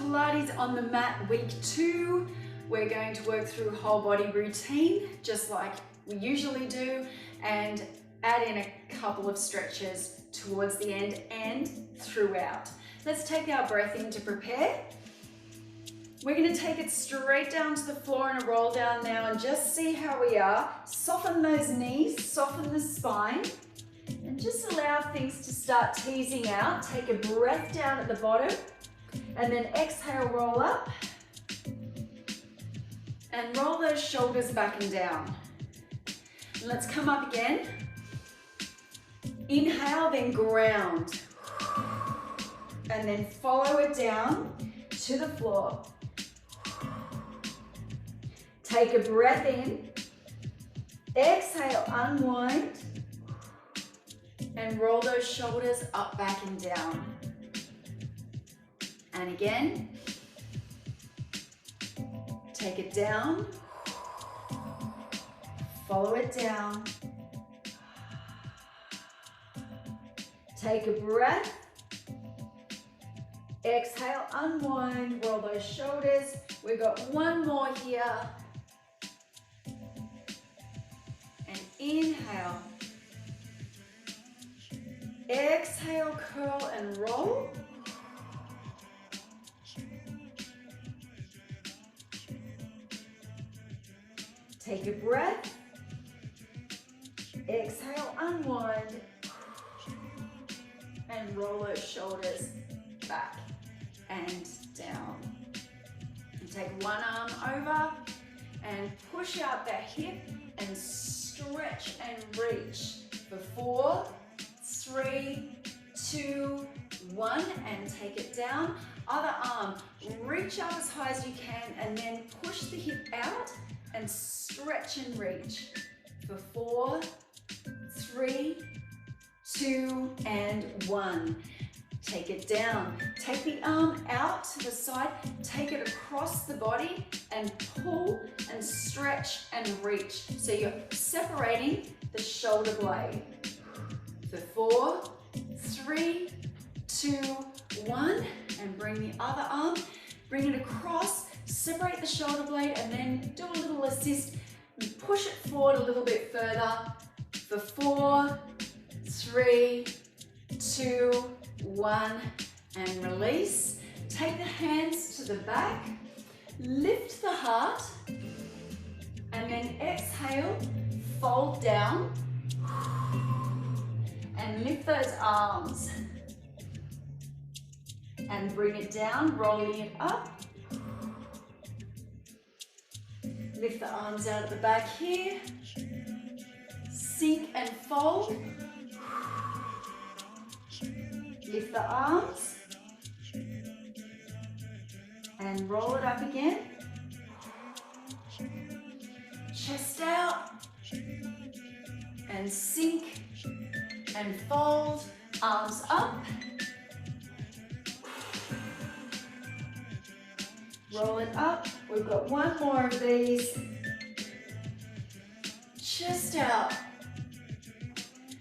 Pilates on the mat, week 2. We're going to work through whole body routine, just like we usually do, and add in a couple of stretches towards the end and throughout. Let's take our breath in to prepare. We're going to take it straight down to the floor in a roll down now and just see how we are. Soften those knees, soften the spine, and just allow things to start teasing out. Take a breath down at the bottom, and then exhale, roll up, and roll those shoulders back and down. And let's come up again. Inhale, then ground, and then follow it down to the floor. Take a breath in, exhale, unwind, and roll those shoulders up, back, and down. And again, take it down, follow it down, take a breath, exhale, unwind, roll those shoulders. We've got one more here. And inhale. Exhale, curl and roll. Take a breath. Exhale, unwind. And roll those shoulders back and down. And take one arm over and push out that hip and stretch and reach for 4, 3, 2, 1, and take it down. Other arm, reach up as high as you can and then push the hip out and stretch and reach for 4, 3, 2, and 1. Take it down. Take the arm out to the side, take it across the body and pull and stretch and reach. So you're separating the shoulder blade. For 4, 3, 2, 1, and bring the other arm, bring it across, separate the shoulder blade and then do a little assist and push it forward a little bit further. For 4, 3, 2, 1, and release. Take the hands to the back, lift the heart, and then exhale, fold down, and lift those arms. And bring it down, rolling it up. Lift the arms out at the back here. Sink and fold. Lift the arms and roll it up again. Chest out and sink and fold. Arms up. Roll it up. We've got one more of these. Chest out.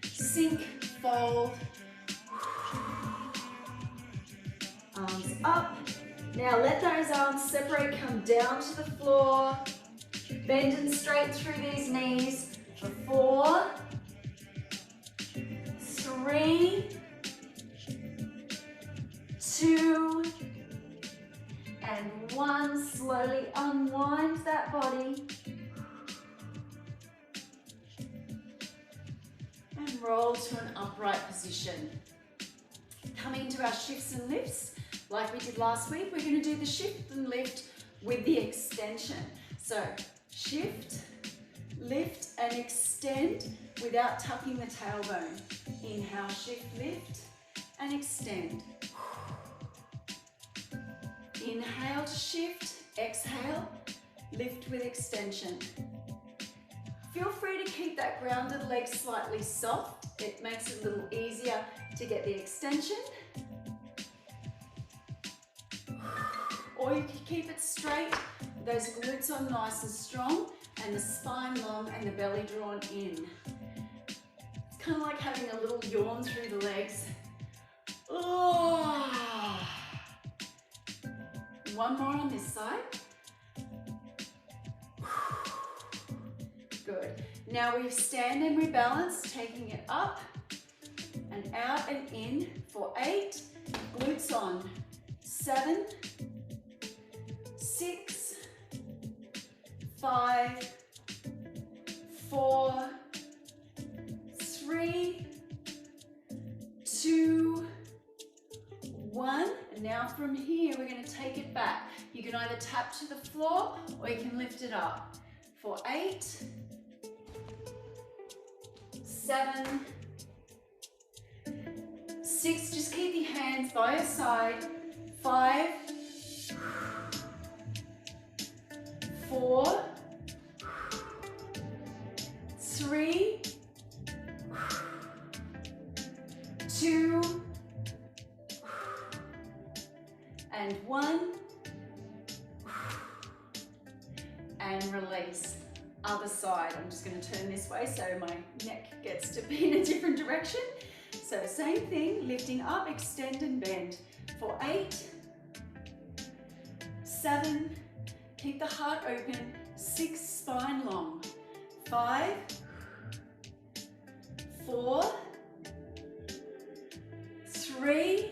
Sink, fold. Arms up. Now let those arms separate, come down to the floor. Bend and straight through these knees for 4, 3, 2, and 1. Slowly unwind that body. And roll to an upright position. Coming to our shifts and lifts. Like we did last week, we're going to do the shift and lift with the extension. So shift, lift, and extend without tucking the tailbone. Inhale, shift, lift, and extend. Inhale to shift, exhale, lift with extension. Feel free to keep that grounded leg slightly soft. It makes it a little easier to get the extension. Or you can keep it straight, those glutes are nice and strong, and the spine long and the belly drawn in. It's kind of like having a little yawn through the legs. Oh. One more on this side. Good. Now we stand and rebalance, taking it up and out and in for 8. Glutes on. 7, 6, 5, 4, 3, 2, 1. And now from here, we're going to take it back. You can either tap to the floor or you can lift it up. For 8, 7, 6, just keep your hands by your side. 5, 4, 3, 2, and 1. And release. Other side. I'm just going to turn this way so my neck gets to be in a different direction. So same thing, lifting up, extend and bend. For 8, 7, keep the heart open. 6, spine long. 5, 4, 3,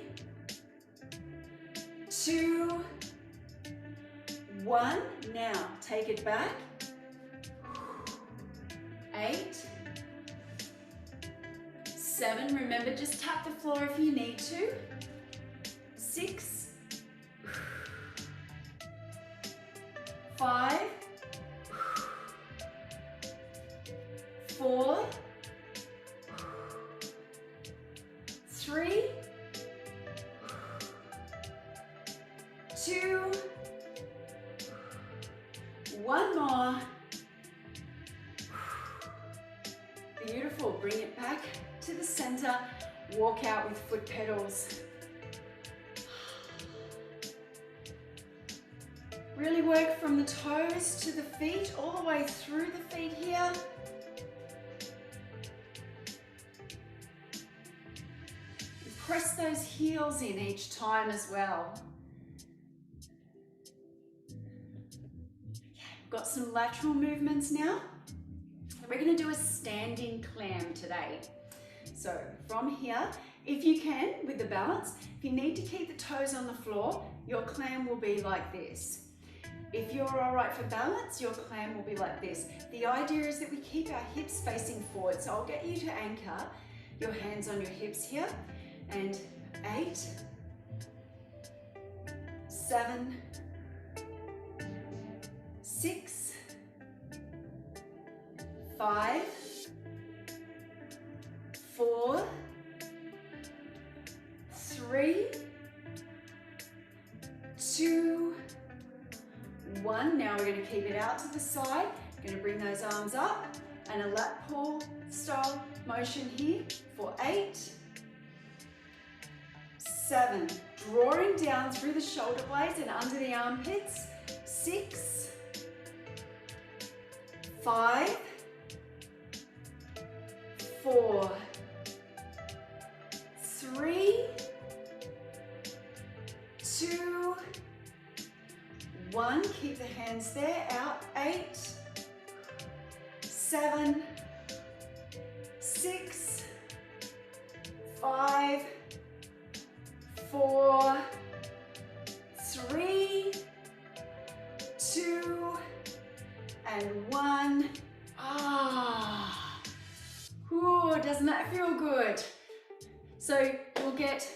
2, 1. Now take it back. 8, 7, remember just tap the floor if you need to. 6, 5, 4, 3, 2, 1 more. Beautiful, bring it back to the center, walk out with foot pedals. Really work from the toes to the feet, all the way through the feet here. Press those heels in each time as well. Okay, got some lateral movements now. We're going to do a standing clam today. So from here, if you can, with the balance, if you need to keep the toes on the floor, your clam will be like this. If you're all right for balance, your clam will be like this. The idea is that we keep our hips facing forward. So I'll get you to anchor your hands on your hips here. And 8, 7, 6, 5, 4, 3, 2, 1. Now we're going to keep it out to the side. We're going to bring those arms up and a lat pull style motion here for 8, 7, drawing down through the shoulder blades and under the armpits. 6, 5, 4, 3, 2, 1. Keep the hands there. Out. 8, 7, 6, 5, 4, 3, 2, and 1. Ooh, doesn't that feel good? So you'll get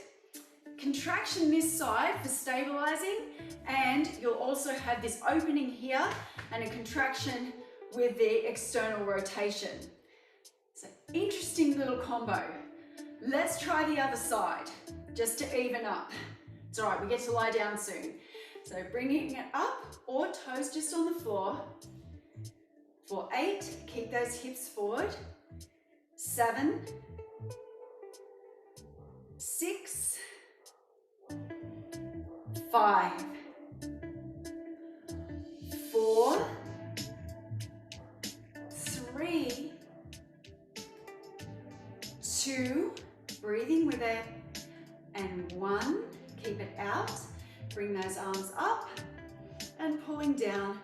contraction this side for stabilizing, and you'll also have this opening here and a contraction with the external rotation. So interesting little combo. Let's try the other side just to even up. It's all right, we get to lie down soon. So bringing it up or toes just on the floor. For 8, keep those hips forward. 7, 6, 5, 4, 3, 2, breathing with it, and 1. Keep it out. Bring those arms up and pulling down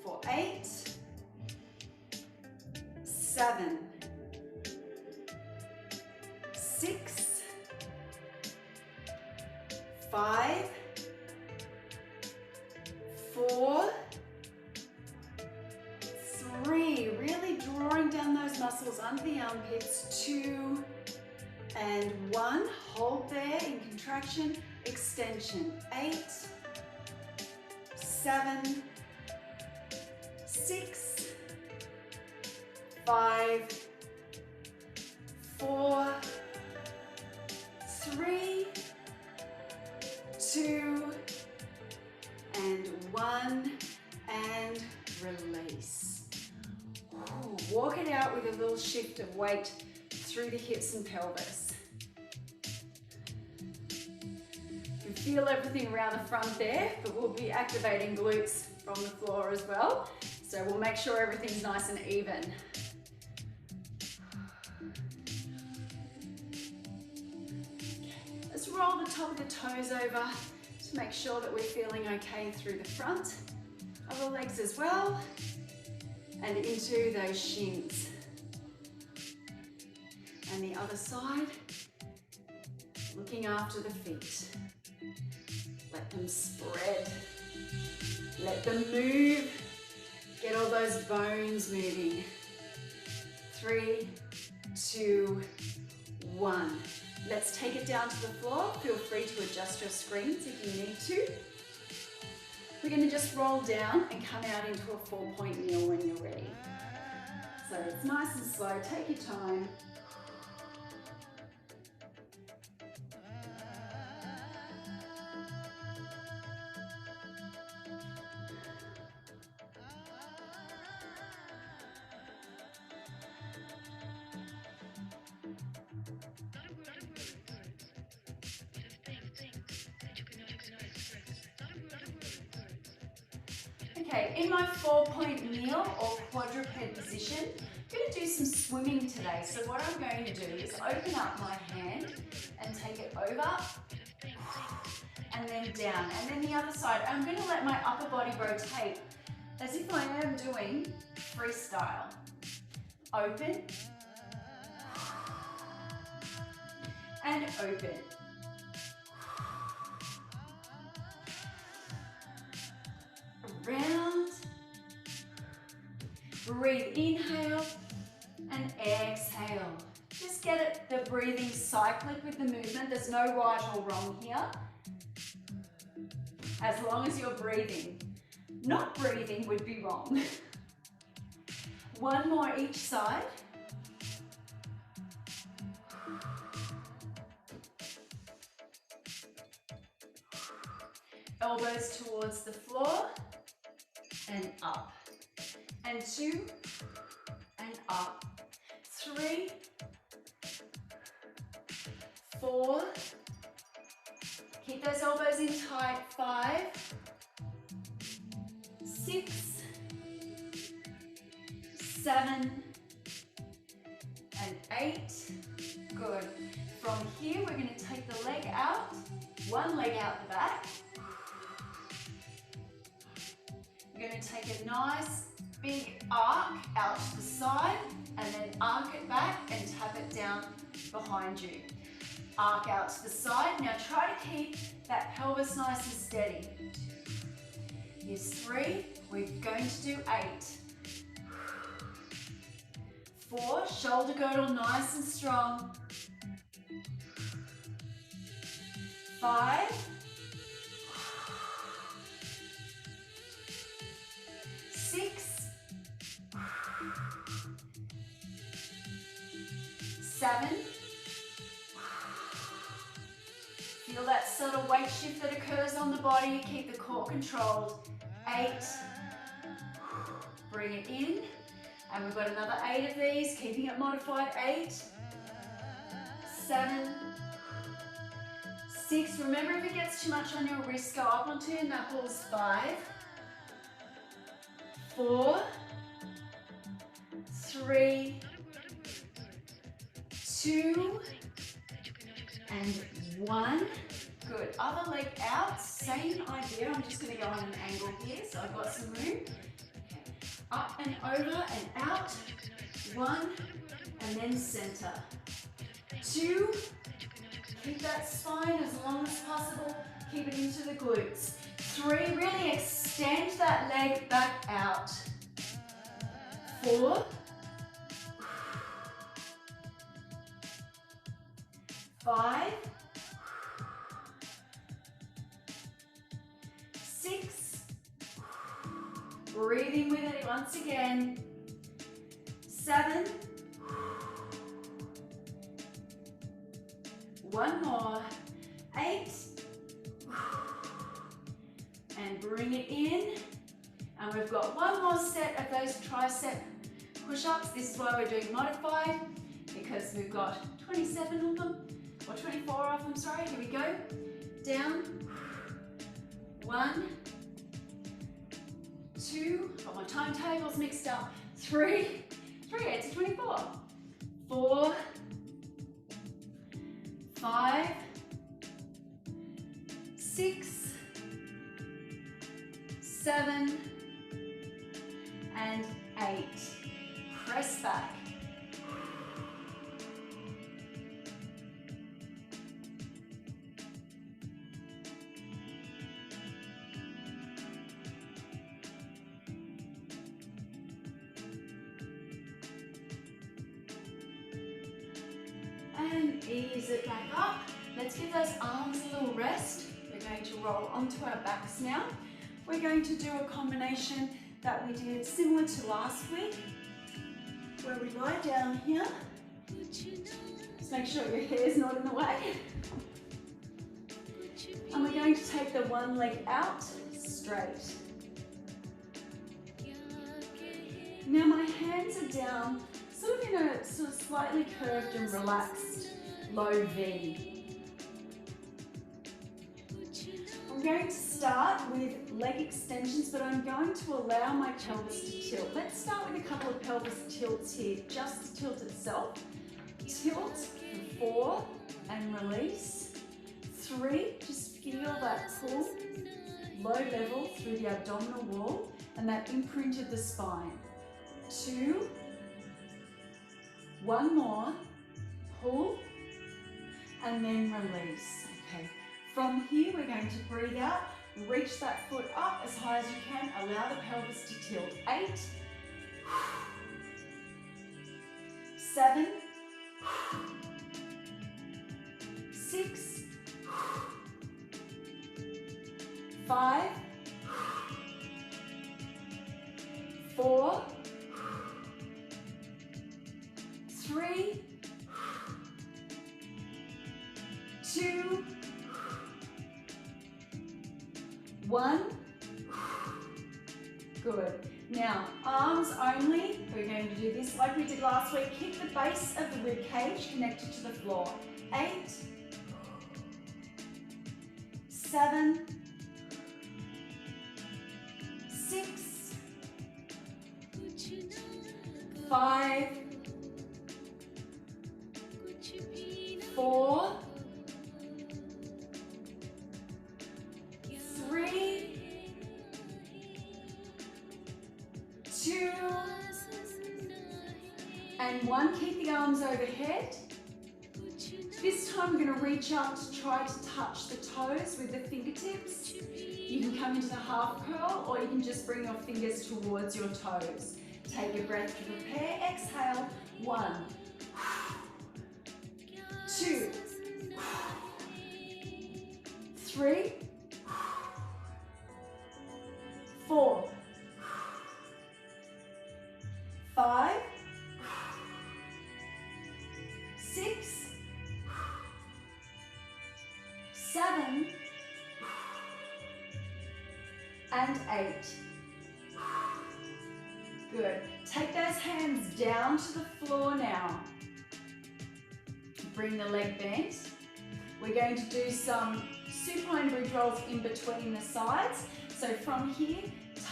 for 8, 7, 6, 5, 4, 3, really drawing down those muscles under the armpits, 2, and 1, hold there in contraction, extension, 8, 7, 6, 5, 4, 3, 2, and 1, and release. Ooh, walk it out with a little shift of weight through the hips and pelvis. You can feel everything around the front there, but we'll be activating glutes from the floor as well. So we'll make sure everything's nice and even. Let's roll the top of the toes over to make sure that we're feeling okay through the front of the legs as well, and into those shins. And the other side, looking after the feet. Let them spread. Let them move. Get all those bones moving. 3, 2, 1. Let's take it down to the floor. Feel free to adjust your screens if you need to. We're going to just roll down and come out into a 4-point kneel when you're ready. So it's nice and slow. Take your time. Okay, in my 4-point kneel or quadruped position, I'm going to do some swimming today. So what I'm going to do is open up my hand and take it over and then down. And then the other side, I'm going to let my upper body rotate as if I am doing freestyle. Open and open. Round, breathe, inhale and exhale. Just get it, the breathing cyclic with the movement. There's no right or wrong here. As long as you're breathing. Not breathing would be wrong. One more each side. Elbows towards the floor. And up, and 2, and up, 3, 4, keep those elbows in tight, 5, 6, 7, and 8, good. From here we're going to take the leg out, one leg out the back. You're going to take a nice big arc out to the side and then arc it back and tap it down behind you. Arc out to the side. Now try to keep that pelvis nice and steady. Here's 3. We're going to do 8. 4. Shoulder girdle nice and strong. 5. 6, 7, feel that subtle weight shift that occurs on the body, keep the core controlled, 8, bring it in, and we've got another 8 of these, keeping it modified, 8, 7, 6, remember if it gets too much on your wrist, go up onto your knuckles, 5, 4, 3, 2, and 1. Good. Other leg out, same idea. I'm just going to go on an angle here, so I've got some room. Okay. Up and over and out. 1, and then center. 2, keep that spine as long as possible. Keep it into the glutes. 3, really extend that leg back out. 4, 5, 6, breathing with it once again. 7, 1 more. 8, and bring it in. And we've got 1 more set of those tricep push-ups. This is why we're doing modified, because we've got 27 of them, or 24 of them, sorry. Here we go. Down. 1, 2, got my timetables mixed up. 3, 8 to 24. 4, 5, 6, 7, and 8. Press back. And ease it back up. Let's give those arms a little rest. We're going to roll onto our backs now. We're going to do a combination that we did similar to last week, where we lie down here. Just make sure your hair's not in the way. And we're going to take the one leg out straight. Now my hands are down, sort of in a slightly curved and relaxed low V. I'm going to start with leg extensions, but I'm going to allow my pelvis to tilt. Let's start with a couple of pelvis tilts here, just the tilt itself. Tilt for 4 and release. 3, just feel that pull, low level through the abdominal wall and that imprint of the spine. 2, 1 more, pull, and then release. Okay. From here, we're going to breathe out, reach that foot up as high as you can, allow the pelvis to tilt. 8, 7, 6, 5, 4, 3, 2, 1. Good. Now, arms only. We're going to do this like we did last week. Keep the base of the rib cage connected to the floor. 8, 7, 6, 5, 4, 3, 2, and 1. Keep the arms overhead. This time we're going to reach up to try to touch the toes with the fingertips. You can come into the half curl, or you can just bring your fingers towards your toes. Take a breath to prepare. Exhale. 1, 2, 3, 4, 5, 6, 7, and 8. Good. Take those hands down to the floor now. Bring the leg bent. We're going to do some supine bridge rolls in between the sides. So from here,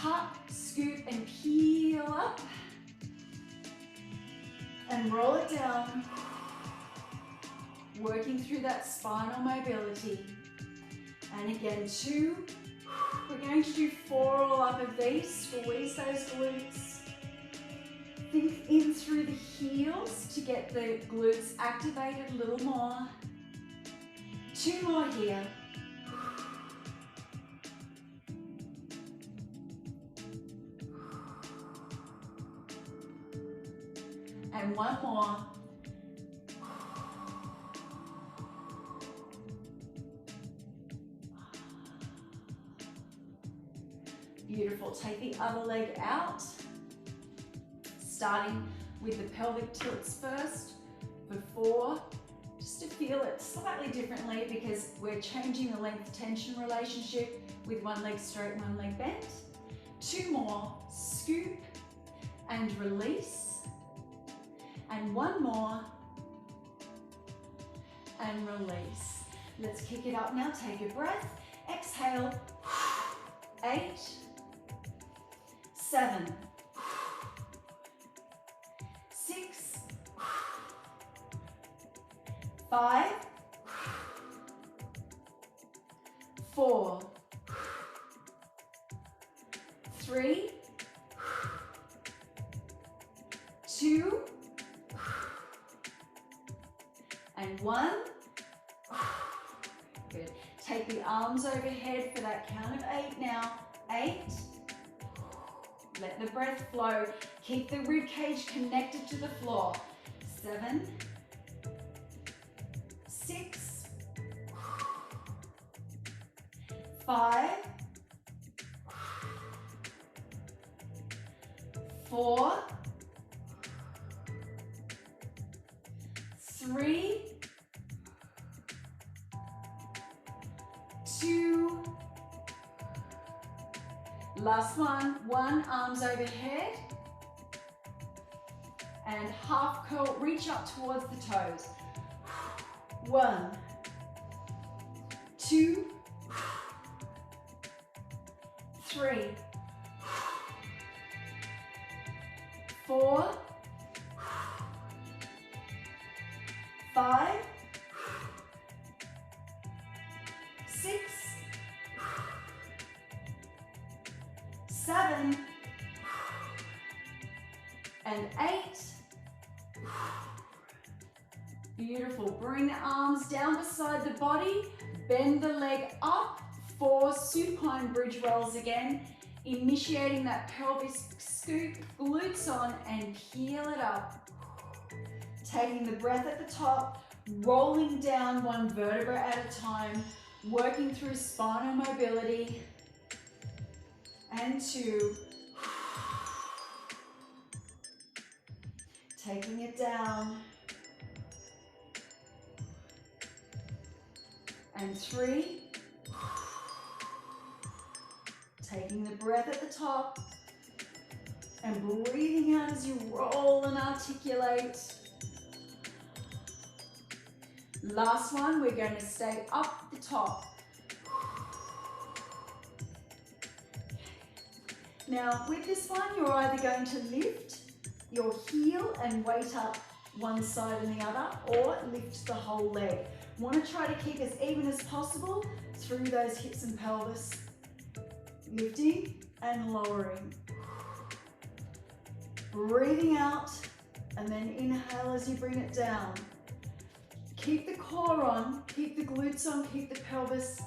tuck, scoop, and peel up. And roll it down. Working through that spinal mobility. And again, 2. We're going to do 4 all up of these. Squeeze those glutes. Think in through the heels to get the glutes activated a little more. 2 more here. And 1 more. Beautiful. Take the other leg out. Starting with the pelvic tilts first for 4. Just to feel it slightly differently because we're changing the length-tension relationship with 1 leg straight, 1 leg bent. 2 more. Scoop and release. And 1 more, and release. Let's kick it up now, take a breath. Exhale, 8, 7, 6, 5, 4, 3, 2, and 1. Good. Take the arms overhead for that count of 8 now. 8. Let the breath flow. Keep the rib cage connected to the floor. 7, 6, 5, 4, 3, 2, last one, 1, arms overhead, and half curl, reach up towards the toes. 1, 2, 3, 4, 5, 6, 7, and 8. Beautiful. Bring the arms down beside the body. Bend the leg up for supine bridge rolls again. Initiating that pelvic scoop, glutes on, and peel it up. Taking the breath at the top, rolling down 1 vertebra at a time, working through spinal mobility. And 2. Taking it down. And 3. Taking the breath at the top and breathing out as you roll and articulate. Last one, we're going to stay up the top. Now with this one, you're either going to lift your heel and weight up one side and the other, or lift the whole leg. Want to try to keep as even as possible through those hips and pelvis. Lifting and lowering. Breathing out, and then inhale as you bring it down. Keep the core on, keep the glutes on, keep the pelvis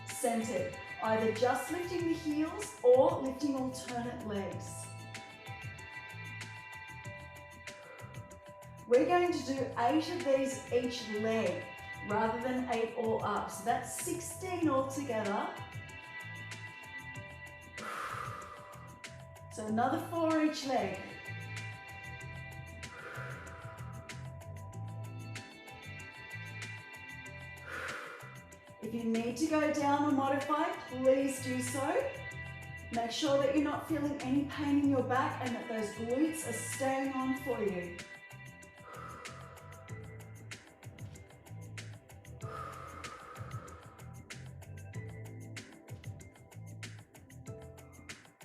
centered. Either just lifting the heels or lifting alternate legs. We're going to do 8 of these each leg rather than 8 all up. So that's 16 altogether. So another 4 each leg. If you need to go down or modify, please do so. Make sure that you're not feeling any pain in your back and that those glutes are staying on for you.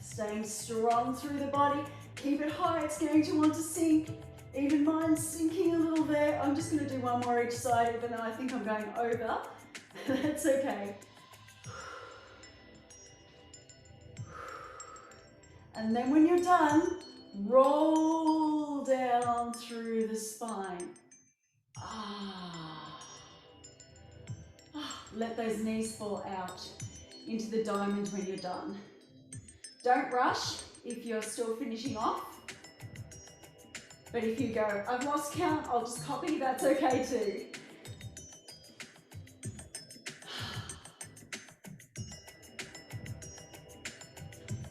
Staying strong through the body. Keep it high, it's going to want to sink. Even mine's sinking a little there. I'm just going to do one more each side, even though I think I'm going over. That's okay. And then when you're done, roll down through the spine. Let those knees fall out into the diamond when you're done. Don't rush if you're still finishing off. But if you go, I've lost count, I'll just copy, that's okay too.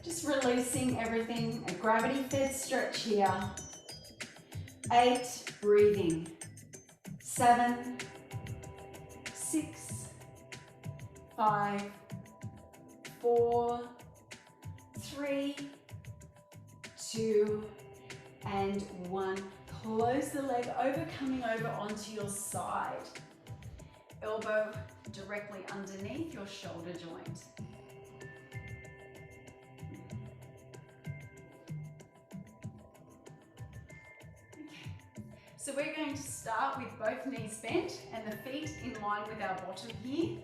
Just releasing everything, a gravity-fed stretch here. 8, breathing. 7, 6, 5, 4, 3, 2, and 1. Close the leg over, coming over onto your side. Elbow directly underneath your shoulder joint. So we're going to start with both knees bent and the feet in line with our bottom here.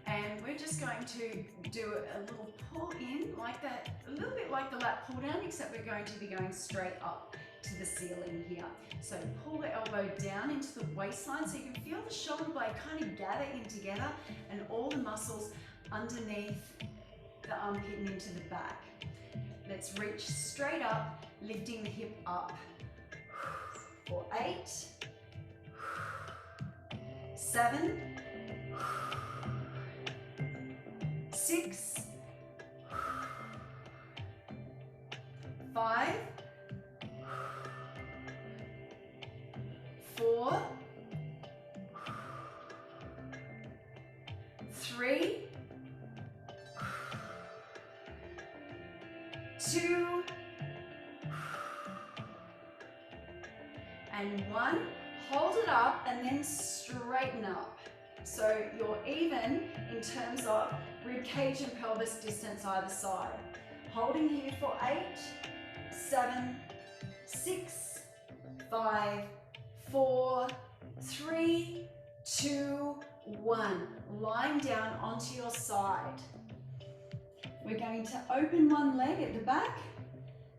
And we're just going to do a little pull in like that, a little bit like the lat pull down, except we're going to be going straight up to the ceiling here. So pull the elbow down into the waistline so you can feel the shoulder blade kind of gather in together and all the muscles underneath the armpit and into the back. Let's reach straight up, lifting the hip up. For 8, 7, 6, 5, 4, 3, 2, and 1. Hold it up and then straighten up. So you're even in terms of rib cage and pelvis distance either side. Holding here for 8, 7, 6, 5, 4, 3, 2, 1. Lying down onto your side. We're going to open one leg at the back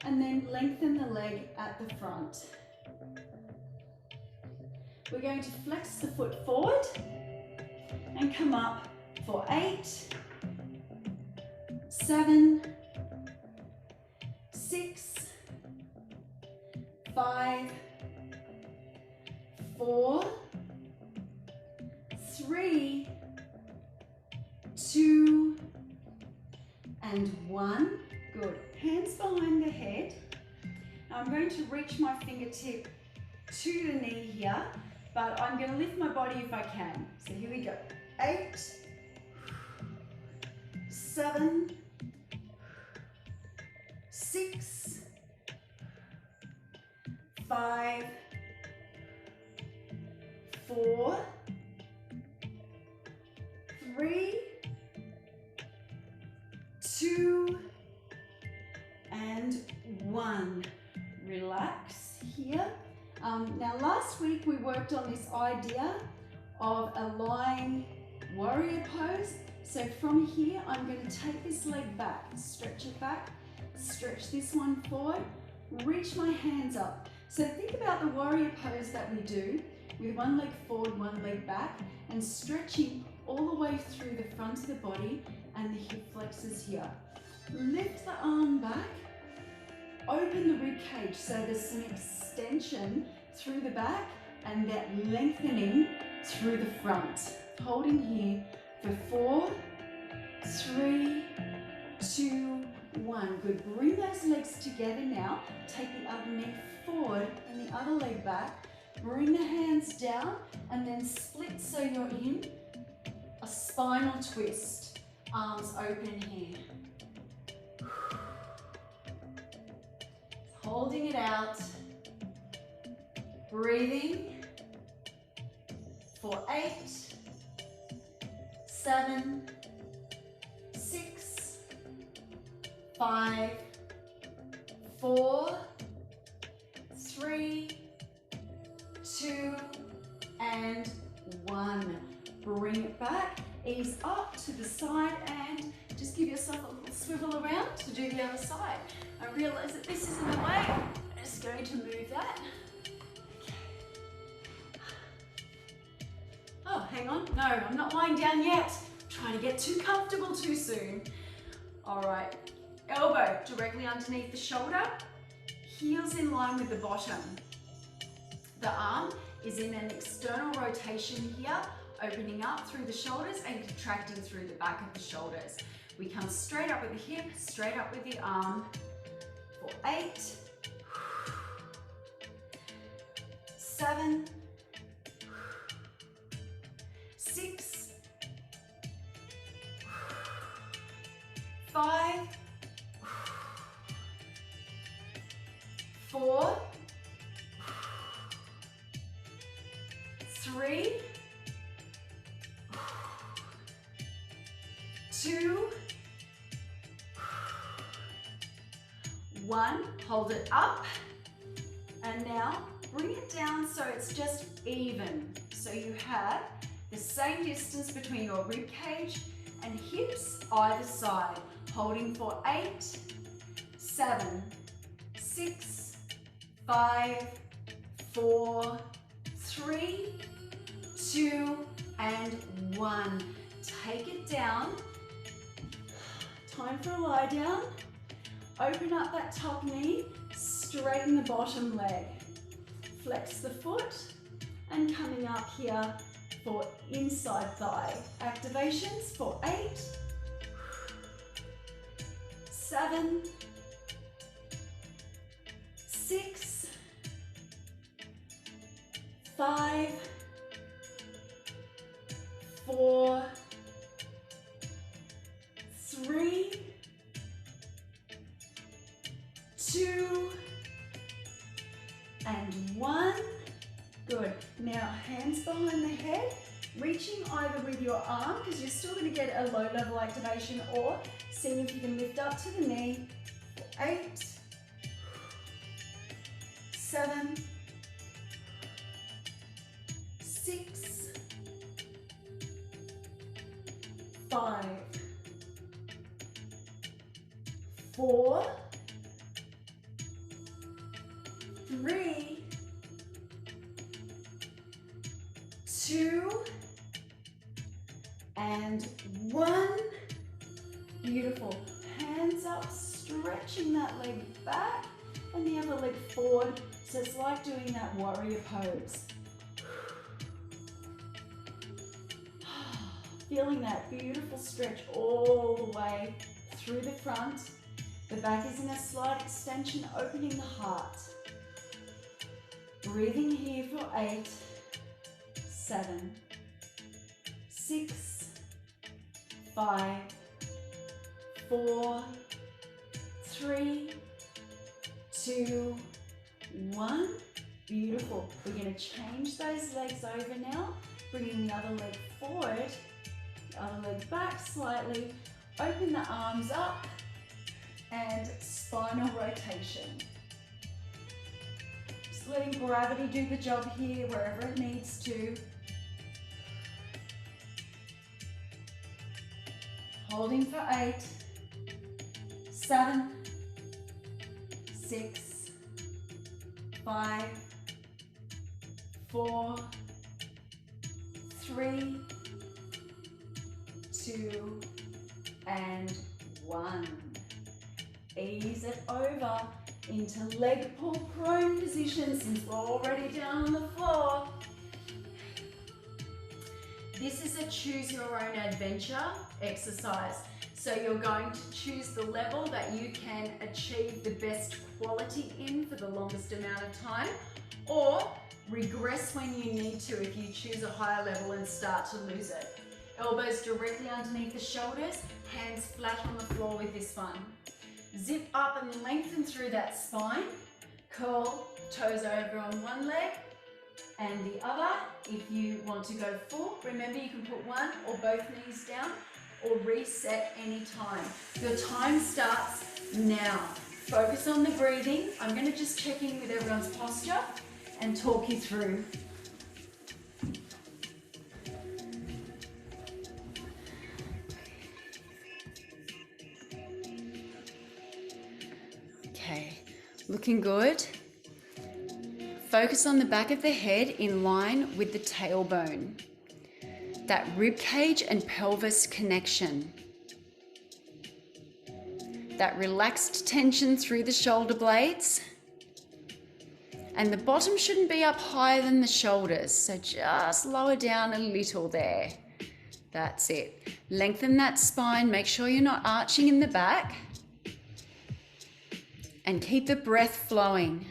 and then lengthen the leg at the front. We're going to flex the foot forward and come up for 8, 7, 6, 5, 4, 3, 2, and 1. Good. Hands behind the head. Now I'm going to reach my fingertip to the knee here, but I'm going to lift my body if I can. So here we go. 8, 7, 6, 5, 4, 3, 2, and 1. Relax here. Now last week we worked on this idea of a lying warrior pose. So from here I'm going to take this leg back, stretch it back, stretch this one forward, reach my hands up. So think about the warrior pose that we do with one leg forward, one leg back, and stretching all the way through the front of the body and the hip flexors here. Lift the arm back, open the rib cage so there's some extension through the back and that lengthening through the front. Holding here for 4, 3, 2, 1. Good. Bring those legs together now. Take the other knee forward and the other leg back. Bring the hands down and then split so you're in a spinal twist. Arms open here. Holding it out. Breathing for 8, 7, 6, 5, 4, 3, 2, and 1. Bring it back, ease up to the side and Just give yourself a little swivel around to do the other side. I realize that this is in the way. I'm just going to move that. Okay. Oh, hang on. No, I'm not lying down yet. I'm trying to get too comfortable too soon. All right. Elbow directly underneath the shoulder. Heels in line with the bottom. The arm is in an external rotation here, opening up through the shoulders and contracting through the back of the shoulders. We come straight up with the hip, straight up with the arm for 8, 7, 6, 5, 4, 3, 2, 1. Hold it up. And now bring it down so it's just even. So you have the same distance between your rib cage and hips either side. Holding for 8, 7, 6, 5, 4, 3, 2, and 1. Take it down. Time for a lie down. Open up that top knee, straighten the bottom leg. Flex the foot, and coming up here for inside thigh activations for 8, 7, 6, 5, 4, 3, 2, and 1. Good. Now hands behind the head, reaching either with your arm, because you're still going to get a low level activation, or seeing if you can lift up to the knee for 8, 7, 6, 5, 4, 3, 2, and 1. Beautiful. Hands up, stretching that leg back and the other leg forward. So it's like doing that warrior pose. Feeling that beautiful stretch all the way through the front. The back is in a slight extension, opening the heart. Breathing here for 8, 7, 6, 5, 4, 3, 2, 1. Beautiful. We're going to change those legs over now, bringing the other leg forward, the other leg back slightly, open the arms up, and spinal rotation. Just letting gravity do the job here wherever it needs to. Holding for 8, 7, 6, 5, 4, 3, 2, and 1. Ease it over into leg pull prone position since we're already down on the floor. This is a choose your own adventure exercise. So you're going to choose the level that you can achieve the best quality in for the longest amount of time, or regress when you need to if you choose a higher level and start to lose it. Elbows directly underneath the shoulders, hands flat on the floor with this one. Zip up and lengthen through that spine. Curl toes over on one leg and the other. If you want to go full, remember you can put one or both knees down or reset anytime. Your time starts now. Focus on the breathing. I'm going to just check in with everyone's posture and talk you through. Looking good. Focus on the back of the head in line with the tailbone. That rib cage and pelvis connection. That relaxed tension through the shoulder blades. And the bottom shouldn't be up higher than the shoulders, so just lower down a little there. That's it. Lengthen that spine, make sure you're not arching in the back. And keep the breath flowing.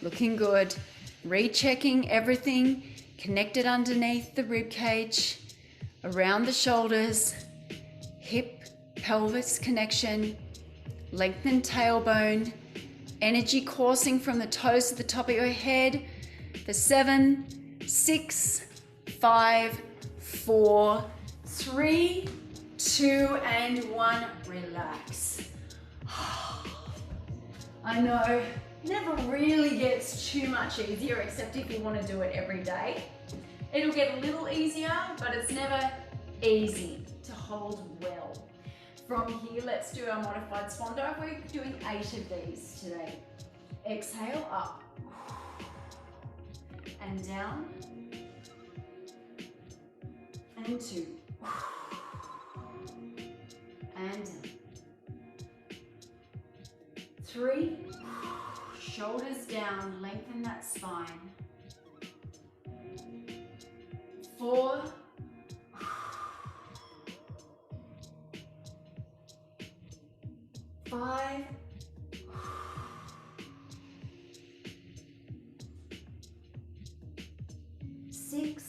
Looking good. Rechecking everything connected underneath the rib cage, around the shoulders, hip, pelvis connection, lengthened tailbone, energy coursing from the toes to the top of your head. For 7, 6, 5, 4, 3, 2, and 1. Relax. I know, never really gets too much easier except if you want to do it every day. It'll get a little easier, but it's never easy to hold well. From here, let's do our modified swan dive. We're doing 8 of these today. Exhale up and down and 2 and 3. Shoulders down, lengthen that spine. 4. 5. 6.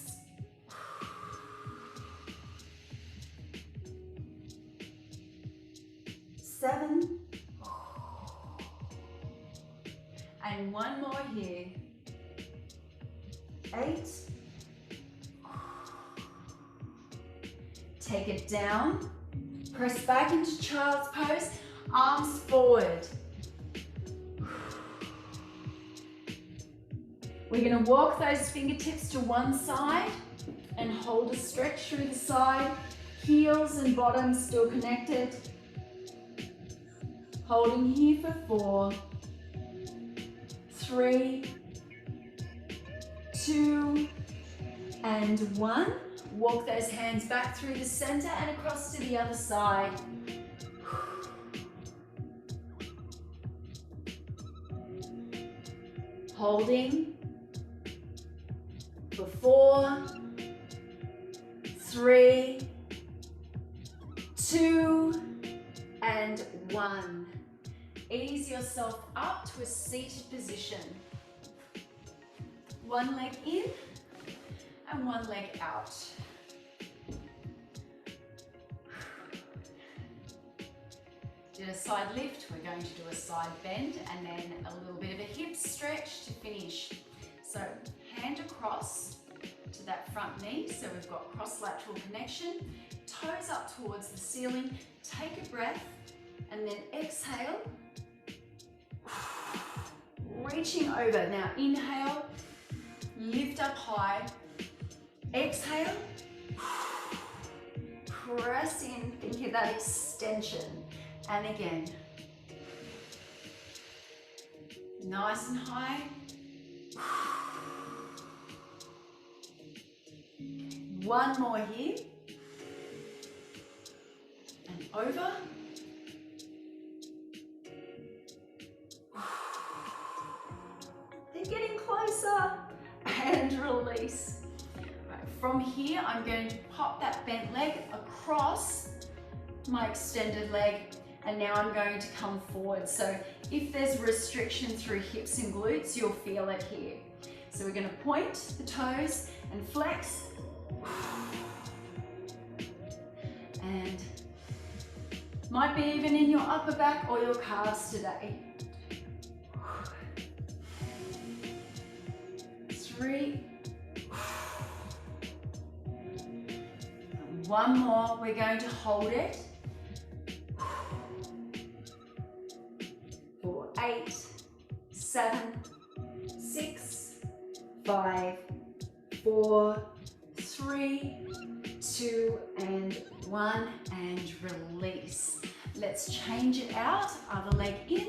7. And 1 more here. 8. Take it down. Press back into child's pose. Arms forward. We're going to walk those fingertips to one side and hold a stretch through the side. Heels and bottoms still connected. Holding here for 4, 3, 2, and 1. Walk those hands back through the center and across to the other side. Holding for 4, 3, 2, and 1. Ease yourself up to a seated position. One leg in and one leg out. Did a side lift, we're going to do a side bend and then a little bit of a hip stretch to finish. So hand across to that front knee, so we've got cross-lateral connection, toes up towards the ceiling, take a breath and then exhale, reaching over. Now inhale, lift up high, exhale, press in, think of that extension. And again, nice and high. One more here. And over. They're getting closer. And release. Right, from here, I'm going to pop that bent leg across my extended leg. And now I'm going to come forward. So if there's restriction through hips and glutes, you'll feel it here. So we're going to point the toes and flex. And might be even in your upper back or your calves today. 3. One more, we're going to hold it. 8, 7, 6, 5, 4, 3, 2, and 1, and release. Let's change it out. Other leg in,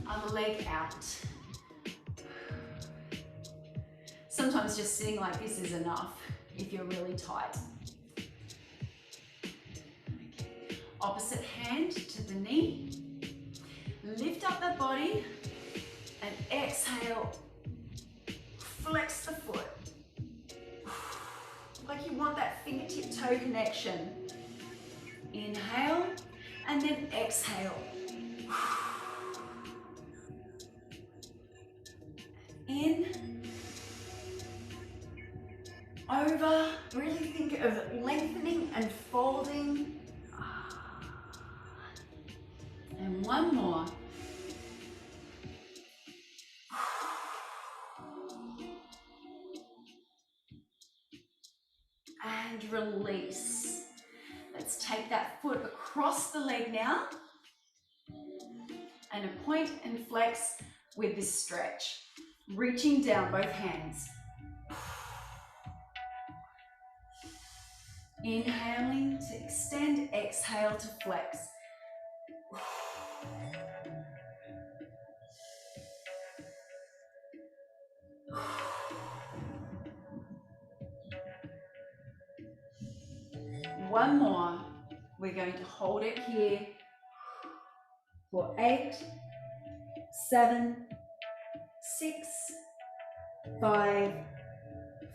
other leg out. Sometimes just sitting like this is enough if you're really tight. Okay. Opposite hand to the knee. Lift up the body and exhale. Flex the foot. Like you want that fingertip toe connection. Inhale and then exhale. In, over, really think of lengthening and folding. And one more. And release. Let's take that foot across the leg now. And a point and flex with this stretch. Reaching down both hands. Inhaling to extend, exhale to flex. One more. We're going to hold it here for 8, 7, 6, 5,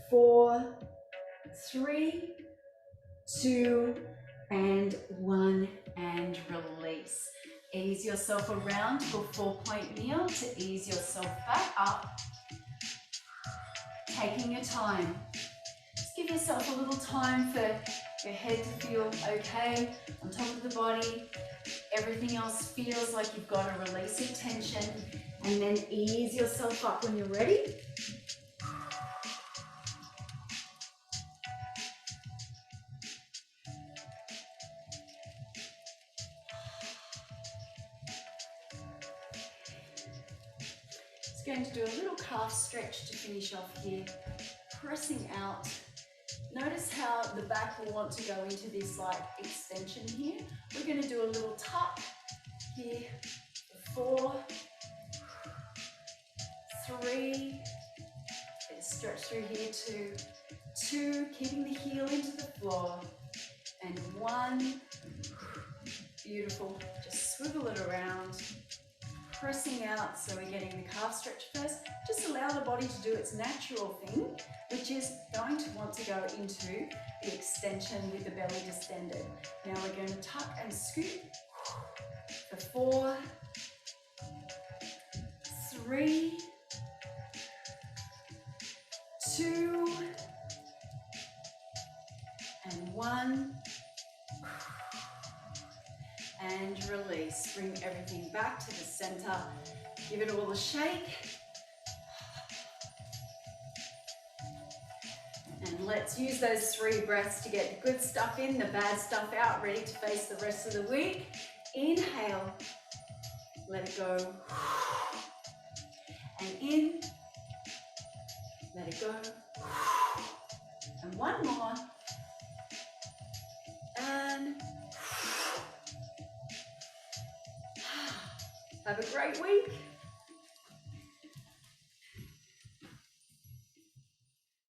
4, 3, 2, and 1, and release. Ease yourself around to a 4-point kneel to ease yourself back up. Taking your time. Just give yourself a little time for your head to feel okay on top of the body. Everything else feels like you've got a release of tension, and then ease yourself up when you're ready. Just going to do a little calf stretch to finish off here, pressing out. Notice how the back will want to go into this like extension here. We're going to do a little tuck here, 4, 3, stretch through here, 2, keeping the heel into the floor, and 1, beautiful, just swivel it around, pressing out, so we're getting the calf stretch first. Just allow the body to do its natural thing, which is going to want to go into the extension with the belly distended. Now we're going to tuck and scoot for 4, 3, 2, and 1, and release. Bring everything back to the center. Give it all a shake. And let's use those 3 breaths to get the good stuff in, the bad stuff out, ready to face the rest of the week. Inhale, let it go. And in, let it go. And one more. And have a great week.